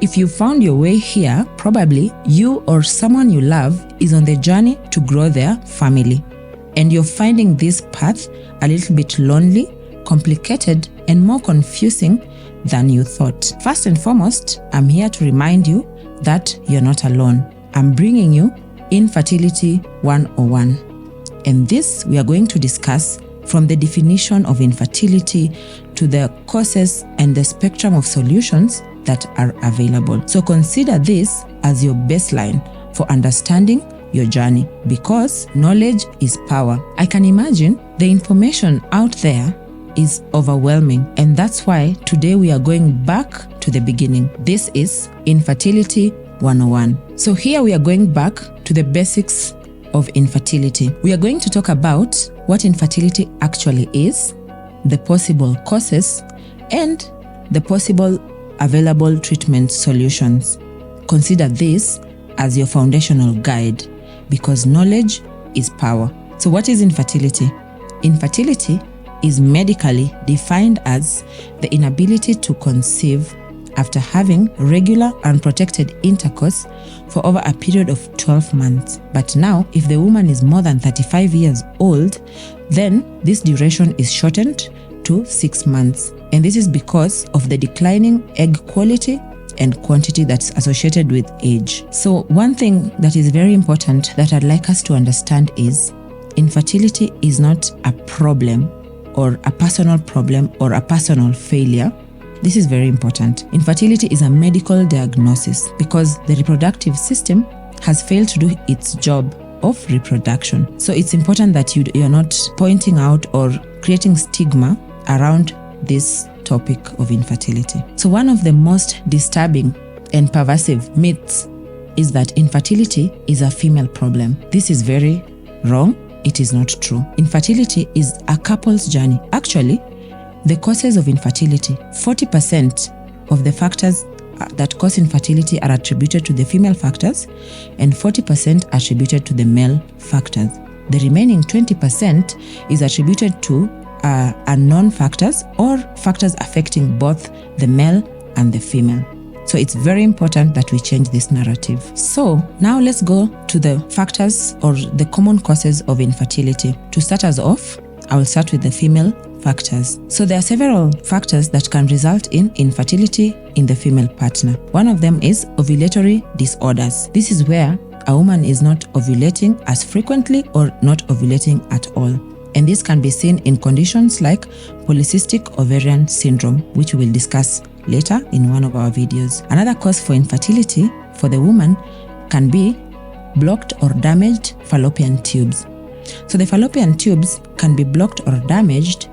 If you found your way here, probably you or someone you love is on the journey to grow their family. And you're finding this path a little bit lonely, complicated, and more confusing than you thought. First and foremost, I'm here to remind you that you're not alone. I'm bringing you Infertility 101. And this we are going to discuss from the definition of infertility to the causes and the spectrum of solutions that are available. So consider this as your baseline for understanding your journey, because knowledge is power. I can imagine the information out there is overwhelming, and that's why today we are going back to the beginning. This is Infertility 101. So here we are going back to the basics of infertility. We are going to talk about what infertility actually is, the possible causes, and the possible available treatment solutions. Consider this as your foundational guide, because knowledge is power. So what is infertility? Infertility is medically defined as the inability to conceive after having regular unprotected intercourse for over a period of 12 months. But now, if the woman is more than 35 years old, then this duration is shortened to 6 months. And this is because of the declining egg quality and quantity that's associated with age. So one thing that is very important that I'd like us to understand is infertility is not a problem or a personal problem or a personal failure. This is very important. Infertility is a medical diagnosis because the reproductive system has failed to do its job of reproduction. So it's important that you're not pointing out or creating stigma around this topic of infertility. So one of the most disturbing and pervasive myths is that infertility is a female problem. This is very wrong. It is not true. Infertility is a couple's journey. Actually, the causes of infertility, 40% of the factors that cause infertility are attributed to the female factors and 40% attributed to the male factors. The remaining 20% is attributed to unknown factors or factors affecting both the male and the female. So it's very important that we change this narrative. So now let's go to the factors or the common causes of infertility. To start us off, I will start with the female factors. So there are several factors that can result in infertility in the female partner. One of them is ovulatory disorders. This is where a woman is not ovulating as frequently or not ovulating at all. And this can be seen in conditions like polycystic ovarian syndrome, which we will discuss later in one of our videos. Another cause for infertility for the woman can be blocked or damaged fallopian tubes. So the fallopian tubes can be blocked or damaged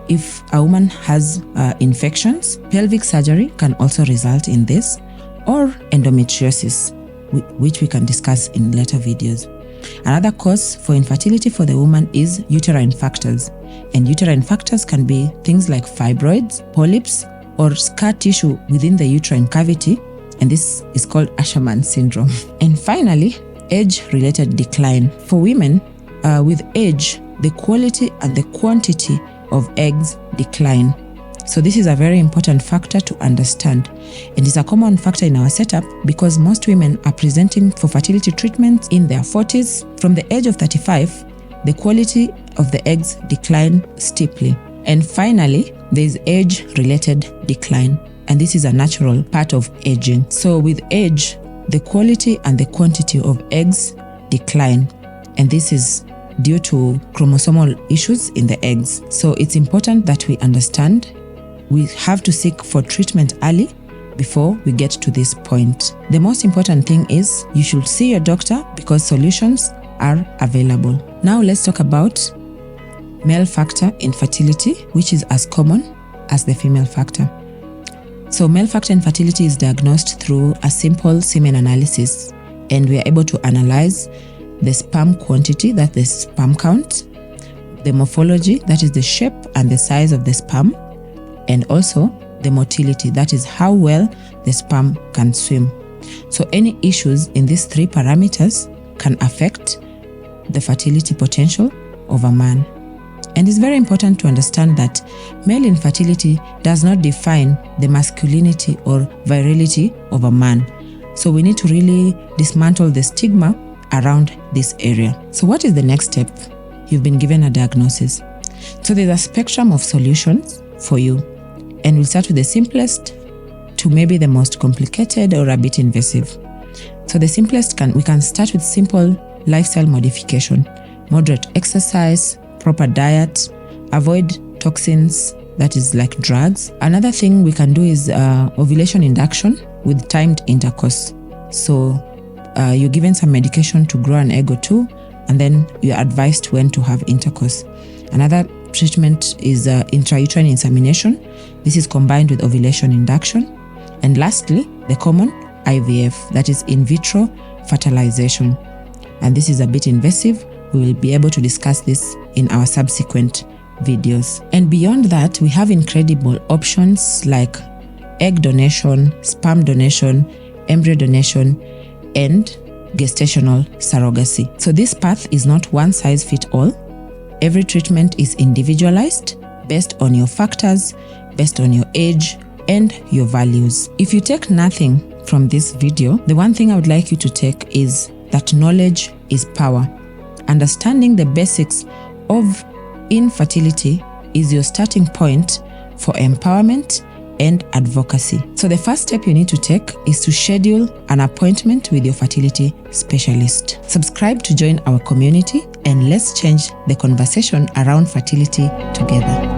if a woman has infections. Pelvic surgery can also result in this, or endometriosis, which we can discuss in later videos. Another cause for infertility for the woman is uterine factors. And uterine factors can be things like fibroids, polyps, or scar tissue within the uterine cavity, and this is called Asherman syndrome. And finally, age-related decline. For women, with age, the quality and the quantity of eggs decline. So this is a very important factor to understand, and it's a common factor in our setup because most women are presenting for fertility treatments in their 40s. From the age of 35, the quality of the eggs decline steeply. And finally, there is age-related decline, and this is a natural part of aging. So with age, the quality and the quantity of eggs decline, and this is due to chromosomal issues in the eggs. So it's important that we understand we have to seek for treatment early before we get to this point. The most important thing is you should see your doctor because solutions are available. Now let's talk about male factor infertility, which is as common as the female factor. So male factor infertility is diagnosed through a simple semen analysis, and we are able to analyze the sperm quantity, that's the sperm count, the morphology, that is the shape and the size of the sperm, and also the motility, that is how well the sperm can swim. So any issues in these three parameters can affect the fertility potential of a man. And it's very important to understand that male infertility does not define the masculinity or virility of a man. So we need to really dismantle the stigma around this area. So what is the next step? You've been given a diagnosis. So there's a spectrum of solutions for you. And we'll start with the simplest to maybe the most complicated or a bit invasive. So the simplest, we can start with simple lifestyle modification, moderate exercise, proper diet, avoid toxins, that is like drugs. Another thing we can do is ovulation induction with timed intercourse. So you're given some medication to grow an egg or two, and then you're advised when to have intercourse. Another treatment is intrauterine insemination. This is combined with ovulation induction. And lastly, the common IVF, that is in vitro fertilization. And this is a bit invasive. We will be able to discuss this in our subsequent videos. And beyond that, we have incredible options like egg donation, sperm donation, embryo donation, and gestational surrogacy. So this path is not one size fits all. Every treatment is individualized based on your factors, based on your age, and your values. If you take nothing from this video, the one thing I would like you to take is that knowledge is power. Understanding the basics of infertility is your starting point for empowerment and advocacy. So the first step you need to take is to schedule an appointment with your fertility specialist. Subscribe to join our community, and let's change the conversation around fertility together.